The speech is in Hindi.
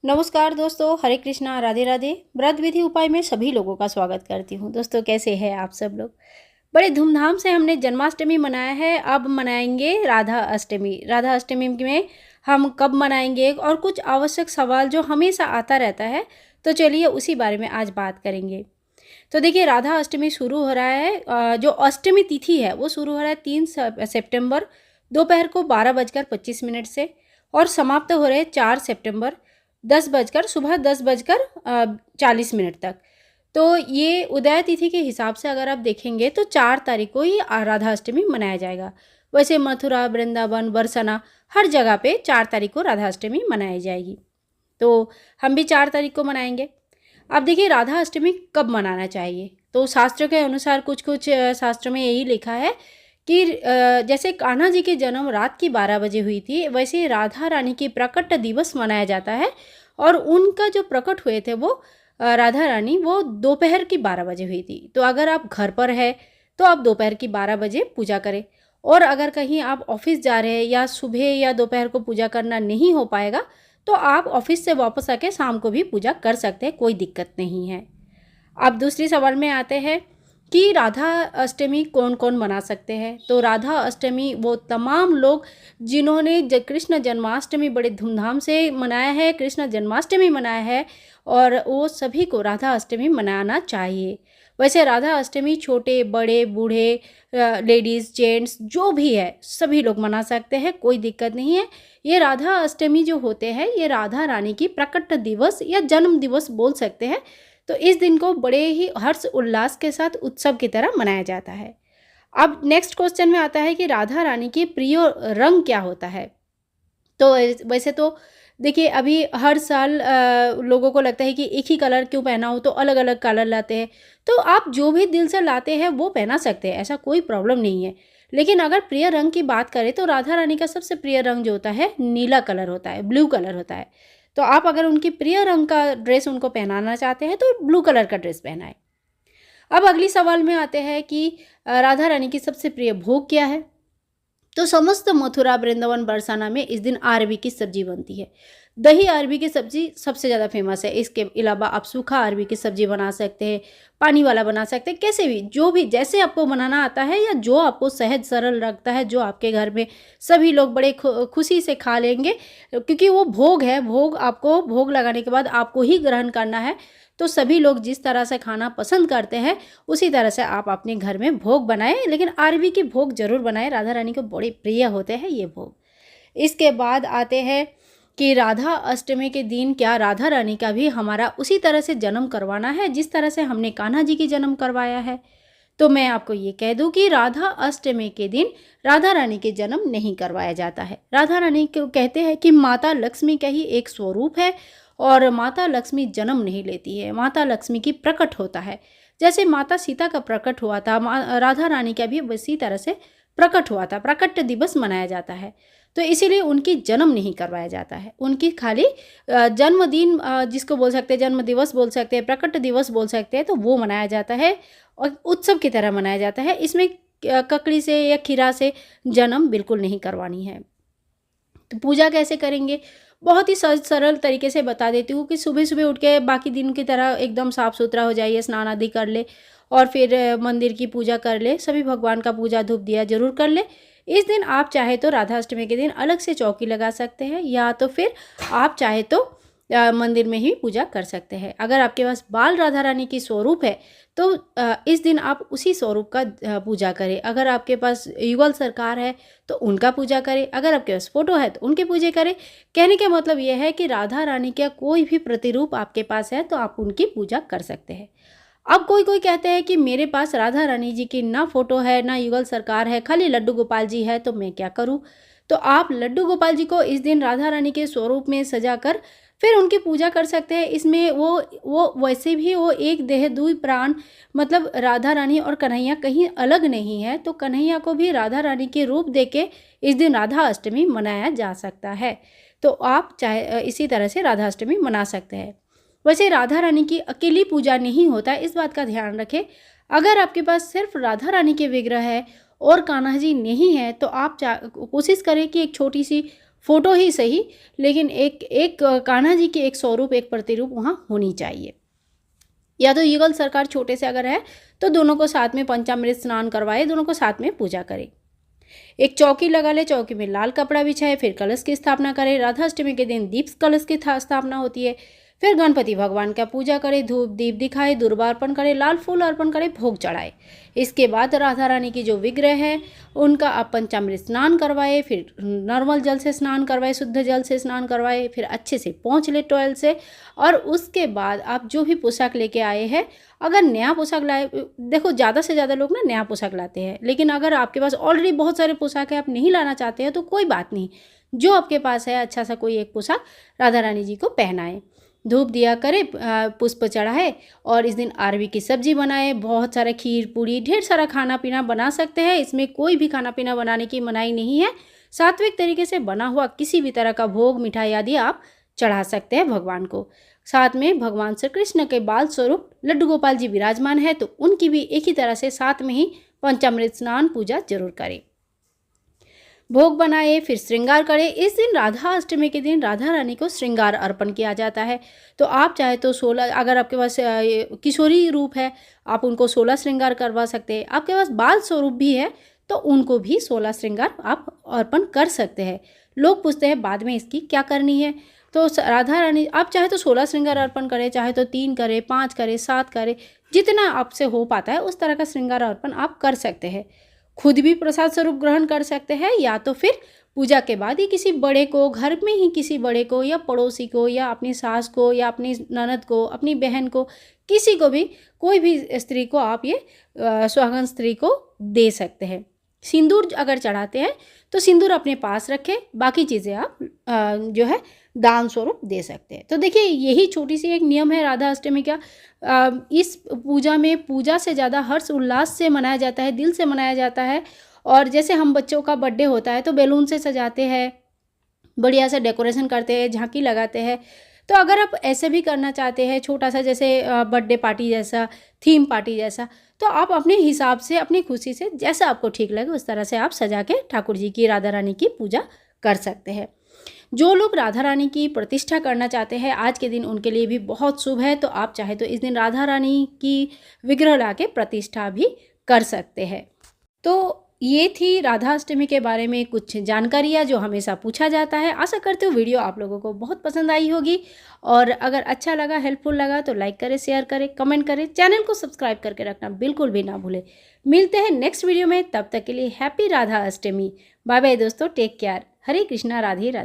नमस्कार दोस्तों, हरे कृष्णा, राधे राधे। व्रत विधि उपाय में सभी लोगों का स्वागत करती हूँ। दोस्तों, कैसे हैं आप सब लोग? बड़े धूमधाम से हमने जन्माष्टमी मनाया है, अब मनाएंगे राधा अष्टमी। राधा अष्टमी में हम कब मनाएंगे और कुछ आवश्यक सवाल जो हमेशा आता रहता है, तो चलिए उसी बारे में आज बात करेंगे। तो देखिए, राधा अष्टमी शुरू हो रहा है, जो अष्टमी तिथि है वो शुरू हो रहा है 3 सितंबर दोपहर को 12:25 से, और समाप्त हो रहे 4 सितंबर सुबह 10:40 तक। तो ये उदय तिथि के हिसाब से अगर आप देखेंगे तो 4 तारीख को ही राधा अष्टमी मनाया जाएगा। वैसे मथुरा, वृंदावन, बरसना हर जगह पे 4 तारीख को राधा अष्टमी मनाई जाएगी। तो हम भी 4 तारीख को मनाएंगे। अब देखिए, राधा अष्टमी कब मनाना चाहिए? तो शास्त्र के अनुसार कुछ शास्त्रों में यही लिखा है कि जैसे कान्हा जी की जन्म रात की 12 बजे हुई थी, वैसे राधा रानी की प्रकट दिवस मनाया जाता है। और उनका जो प्रकट हुए थे वो राधा रानी, वो दोपहर की 12 बजे हुई थी। तो अगर आप घर पर है तो आप दोपहर की 12 बजे पूजा करें, और अगर कहीं आप ऑफिस जा रहे हैं या सुबह या दोपहर को पूजा करना नहीं हो पाएगा तो आप ऑफिस से वापस आके शाम को भी पूजा कर सकते हैं, कोई दिक्कत नहीं है। अब दूसरी सवाल में आते हैं कि राधा अष्टमी कौन कौन मना सकते हैं। तो राधा अष्टमी वो तमाम लोग जिन्होंने कृष्ण जन्माष्टमी बड़े धूमधाम से मनाया है, कृष्ण जन्माष्टमी मनाया है, और वो सभी को राधा अष्टमी मनाना चाहिए। वैसे राधा अष्टमी छोटे बड़े बूढ़े, लेडीज़ जेंट्स जो भी है सभी लोग मना सकते हैं, कोई दिक्कत नहीं है। ये राधा अष्टमी जो होते हैं ये राधा रानी की प्रकट दिवस या जन्म दिवस बोल सकते हैं। तो इस दिन को बड़े ही हर्ष उल्लास के साथ उत्सव की तरह मनाया जाता है। अब नेक्स्ट क्वेश्चन में आता है कि राधा रानी की प्रिय रंग क्या होता है। तो वैसे तो देखिए, अभी हर साल लोगों को लगता है कि एक ही कलर क्यों पहना हो, तो अलग अलग कलर लाते हैं। तो आप जो भी दिल से लाते हैं वो पहना सकते हैं, ऐसा कोई प्रॉब्लम नहीं है। लेकिन अगर प्रिय रंग की बात करें तो राधा रानी का सबसे प्रिय रंग जो होता है नीला कलर होता है, ब्लू कलर होता है। तो आप अगर उनकी प्रिय रंग का ड्रेस उनको पहनाना चाहते हैं तो ब्लू कलर का ड्रेस पहनाएं। अब अगली सवाल में आते हैं कि राधा रानी की सबसे प्रिय भोग क्या है। तो समस्त मथुरा, वृंदावन, बरसाना में इस दिन अरबी की सब्जी बनती है। दही अरबी की सब्जी सबसे ज़्यादा फेमस है। इसके अलावा आप सूखा अरबी की सब्जी बना सकते हैं, पानी वाला बना सकते हैं, कैसे भी जो भी जैसे आपको बनाना आता है या जो आपको सहज सरल लगता है, जो आपके घर में सभी लोग बड़े खुशी से खा लेंगे, क्योंकि वो भोग है। भोग आपको भोग लगाने के बाद आपको ही ग्रहण करना है। तो सभी लोग जिस तरह से खाना पसंद करते हैं उसी तरह से आप अपने घर में भोग बनाएं, लेकिन अरबी की भोग जरूर बनाएं। राधा रानी को बड़े प्रिय होते हैं ये भोग। इसके बाद आते हैं कि राधा अष्टमी के दिन क्या राधा रानी का भी हमारा उसी तरह से जन्म करवाना है जिस तरह से हमने कान्हा जी की जन्म करवाया है। तो मैं आपको ये कह दूं कि राधा अष्टमी के दिन राधा रानी के जन्म नहीं करवाया जाता है। राधा रानी को कहते हैं कि माता लक्ष्मी का ही एक स्वरूप है, और माता लक्ष्मी जन्म नहीं लेती है, माता लक्ष्मी की प्रकट होता है। जैसे माता सीता का प्रकट हुआ था, राधा रानी का भी उसी तरह से प्रकट हुआ था, प्रकट दिवस मनाया जाता है। तो इसीलिए उनकी जन्म नहीं करवाया जाता है, उनकी खाली जन्मदिन, जिसको बोल सकते हैं जन्म दिवस बोल सकते हैं, प्रकट दिवस बोल सकते हैं, तो वो मनाया जाता है और उत्सव की तरह मनाया जाता है। इसमें ककड़ी से या खीरा से जन्म बिल्कुल नहीं करवानी है। तो पूजा कैसे करेंगे, बहुत ही सहज सरल तरीके से बता देती हूँ कि सुबह सुबह उठ के बाकी दिन की तरह एकदम साफ़ सुथरा हो जाइए, स्नान आदि कर ले और फिर मंदिर की पूजा कर ले, सभी भगवान का पूजा धूप दिया जरूर कर ले। इस दिन आप चाहे तो राधा अष्टमी के दिन अलग से चौकी लगा सकते हैं, या तो फिर आप चाहे तो मंदिर में ही पूजा कर सकते हैं। अगर आपके पास बाल राधा रानी की स्वरूप है तो इस दिन आप उसी स्वरूप का पूजा करें। अगर आपके पास युगल सरकार है तो उनका पूजा करें, अगर आपके पास फोटो है तो उनकी पूजा करें। कहने का मतलब यह है कि राधा रानी का कोई भी प्रतिरूप आपके पास है तो आप उनकी पूजा कर सकते हैं। अब कोई कोई कहते हैं कि मेरे पास राधा रानी जी की ना फोटो है ना युगल सरकार है, खाली लड्डू गोपाल जी है, तो मैं क्या करूं। तो आप लड्डू गोपाल जी को इस दिन राधा रानी के स्वरूप में सजाकर फिर उनकी पूजा कर सकते हैं। इसमें वो वैसे भी वो एक देह दुई प्राण, मतलब राधा रानी और कन्हैया कहीं अलग नहीं है। तो कन्हैया को भी राधा रानी के रूप देके इस दिन राधा अष्टमी मनाया जा सकता है। तो आप चाहे इसी तरह से राधा अष्टमी मना सकते हैं। वैसे राधा रानी की अकेली पूजा नहीं होता, इस बात का ध्यान रखें। अगर आपके पास सिर्फ राधा रानी के विग्रह है और कान्हा जी नहीं है तो आप कोशिश करें कि एक छोटी सी फ़ोटो ही सही, लेकिन एक एक कान्हा जी की एक स्वरूप, एक प्रतिरूप वहाँ होनी चाहिए। या तो युगल सरकार छोटे से अगर है तो दोनों को साथ में पंचामृत स्नान करवाए, दोनों को साथ में पूजा करें। एक चौकी लगा ले, चौकी में लाल कपड़ा बिछाए, फिर कलश की स्थापना करें। राधाष्टमी के दिन दीप कलश की स्थापना होती है। फिर गणपति भगवान का पूजा करें, धूप दीप दिखाए, दुर्वा अर्पण करें, लाल फूल अर्पण करें, भोग चढ़ाए। इसके बाद राधा रानी की जो विग्रह है उनका आप पंचामृत स्नान करवाए, फिर नॉर्मल जल से स्नान करवाए, शुद्ध जल से स्नान करवाए, फिर अच्छे से पोंछ ले टॉयल से। और उसके बाद आप जो भी पोशाक लेके आए हैं, अगर नया पोशाक लाए, देखो ज़्यादा से ज़्यादा लोग ना नया पोशाक लाते हैं, लेकिन अगर आपके पास ऑलरेडी बहुत सारे पोशाक है, आप नहीं लाना चाहते हैं तो कोई बात नहीं, जो आपके पास है अच्छा सा कोई एक पोशाक राधा रानी जी को पहनाएं। धूप दिया करे, पुष्प चढ़ाए, और इस दिन अरबी की सब्जी बनाए, बहुत सारा खीर पूड़ी, ढेर सारा खाना पीना बना सकते हैं। इसमें कोई भी खाना पीना बनाने की मनाही नहीं है। सात्विक तरीके से बना हुआ किसी भी तरह का भोग मिठाई आदि आप चढ़ा सकते हैं भगवान को। साथ में भगवान श्री कृष्ण के बाल स्वरूप लड्डू गोपाल जी विराजमान है, तो उनकी भी एक ही तरह से साथ में ही पंचामृत स्नान पूजा जरूर करें। भोग बनाए, फिर श्रृंगार करें। इस दिन राधा अष्टमी के दिन राधा रानी को श्रृंगार अर्पण किया जाता है। तो आप चाहे तो 16, अगर आपके पास किशोरी रूप है आप उनको 16 श्रृंगार करवा सकते हैं। आपके पास बाल स्वरूप भी है तो उनको भी 16 श्रृंगार आप अर्पण कर सकते हैं। लोग पूछते हैं बाद में इसकी क्या करनी है, तो राधा रानी आप चाहे तो 16 श्रृंगार अर्पण करें, चाहे तो 3 करें, 5 करें, 7 करें, जितना आपसे हो पाता है उस तरह का श्रृंगार अर्पण आप कर सकते हैं। खुद भी प्रसाद स्वरूप ग्रहण कर सकते हैं, या तो फिर पूजा के बाद ही किसी बड़े को, घर में ही किसी बड़े को या पड़ोसी को या अपनी सास को या अपनी ननद को, अपनी बहन को, किसी को भी, कोई भी स्त्री को आप ये सुहागन स्त्री को दे सकते हैं। सिंदूर अगर चढ़ाते हैं तो सिंदूर अपने पास रखें, बाकी चीज़ें आप जो है दान स्वरूप दे सकते हैं। तो देखिए यही छोटी सी एक नियम है राधा अष्टमी का। इस पूजा में पूजा से ज़्यादा हर्ष उल्लास से मनाया जाता है, दिल से मनाया जाता है। और जैसे हम बच्चों का बर्थडे होता है तो बैलून से सजाते हैं, बढ़िया से डेकोरेशन करते हैं, झांकी लगाते हैं। तो अगर आप ऐसे भी करना चाहते हैं छोटा सा, जैसे बर्थडे पार्टी जैसा, थीम पार्टी जैसा, तो आप अपने हिसाब से, अपनी खुशी से, जैसा आपको ठीक लगे उस तरह से आप सजा के ठाकुर जी की, राधा रानी की पूजा कर सकते हैं। जो लोग राधा रानी की प्रतिष्ठा करना चाहते हैं आज के दिन उनके लिए भी बहुत शुभ है। तो आप चाहे तो इस दिन राधा रानी की विग्रह ला के प्रतिष्ठा भी कर सकते हैं। तो ये थी राधा अष्टमी के बारे में कुछ जानकारियाँ जो हमेशा पूछा जाता है। आशा करती हूँ वीडियो आप लोगों को बहुत पसंद आई होगी, और अगर अच्छा लगा, हेल्पफुल लगा तो लाइक करें, शेयर करें, कमेंट करें, चैनल को सब्सक्राइब करके रखना बिल्कुल भी ना भूलें। मिलते हैं नेक्स्ट वीडियो में, तब तक के लिए happy Radha Ashtami. Bye bye दोस्तों, टेक केयर। हरे कृष्णा, राधे राधे।